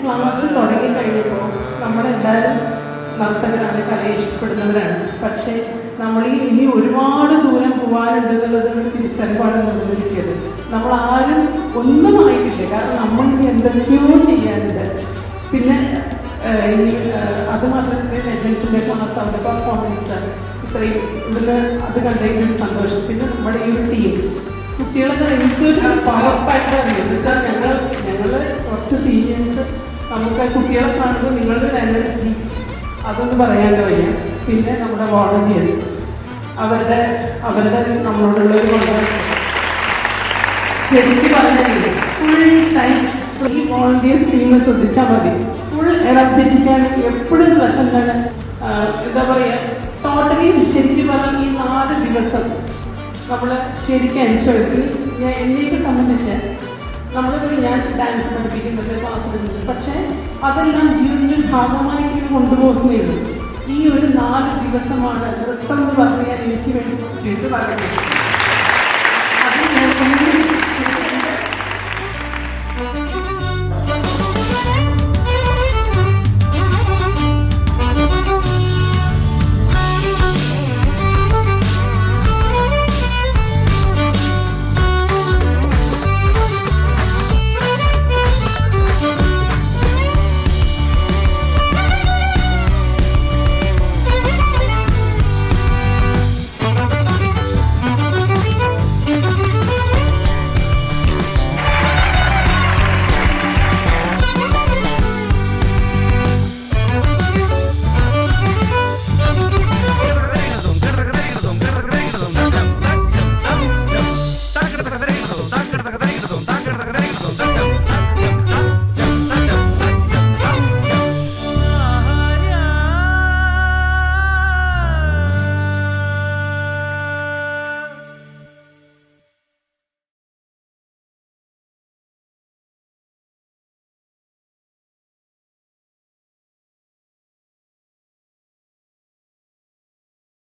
Class തുടങ്ങിക്കഴിഞ്ഞപ്പോൾ നമ്മളെല്ലാവരും നർത്തകരാണ്, കലയെ ഇഷ്ടപ്പെടുന്നവരാണ്. പക്ഷേ നമ്മൾ ഇനി ഒരുപാട് ദൂരം പോകാനുണ്ട് എന്നുള്ളത് തിരിച്ചറിവാണ് നമ്മൾ കിട്ടിയത്. നമ്മളാരും ഒന്നും ആയിട്ടില്ല, കാരണം നമ്മളിനി എന്തൊക്കെയോ ചെയ്യാനുണ്ട്. പിന്നെ ഇനി അതുമാത്രമല്ല, ലെജൻസിൻ്റെ ക്ലാസ്, അവരുടെ പെർഫോമൻസ്, ഇത്രയും ഇവിടുന്ന് അത് കണ്ടതിൻ്റെ സന്തോഷം. പിന്നെ നമ്മുടെ ഈ ഒരു ടീം കുട്ടികളൊക്കെ എനിക്കൊരു പവർപ്പായിട്ടാണ് വെച്ചാൽ ഞങ്ങൾ കുറച്ച് സീനിയേഴ്സ് നമുക്ക് കുട്ടികളെ കാണുമ്പോൾ നിങ്ങളുടെ ഒരു എനർജി അതൊന്നും പറയാണ്ട് വയ്യ. പിന്നെ നമ്മുടെ വോളണ്ടിയേഴ്സ് അവരുടെ നമ്മളോടുള്ളൊരു കൊണ്ട് ശരിക്കും പറഞ്ഞാൽ ഫുൾ ടൈം ഈ വോളണ്ടിയേഴ്സ് ടീമിനെ ശ്രദ്ധിച്ചാൽ മതി. ഫുൾ എനർജറ്റിക്കാണ്, എപ്പോഴും പ്ലസൻ്റാണ്. എന്താ പറയുക, ടോട്ടലി ശരിക്കും പറഞ്ഞാൽ ഈ 4 ദിവസം നമ്മൾ ശരിക്കും എൻജോയ് ചെയ്തു. എന്നെയൊക്കെ സംബന്ധിച്ച് ഞാൻ ഡാൻസ് പഠിപ്പിക്കുന്നത്, ക്ലാസ് എടുക്കുന്നത്, പക്ഷേ അതെല്ലാം ജീവിതത്തിൻ്റെ ഭാഗമായി ഇങ്ങനെ കൊണ്ടുപോകുകയുള്ളൂ. ഈ ഒരു 4 ദിവസമാണ് നൃത്തം എന്ന് പറഞ്ഞാൽ എനിക്ക് വേണ്ടി ചോദിച്ചു പറയുന്നത്. അത്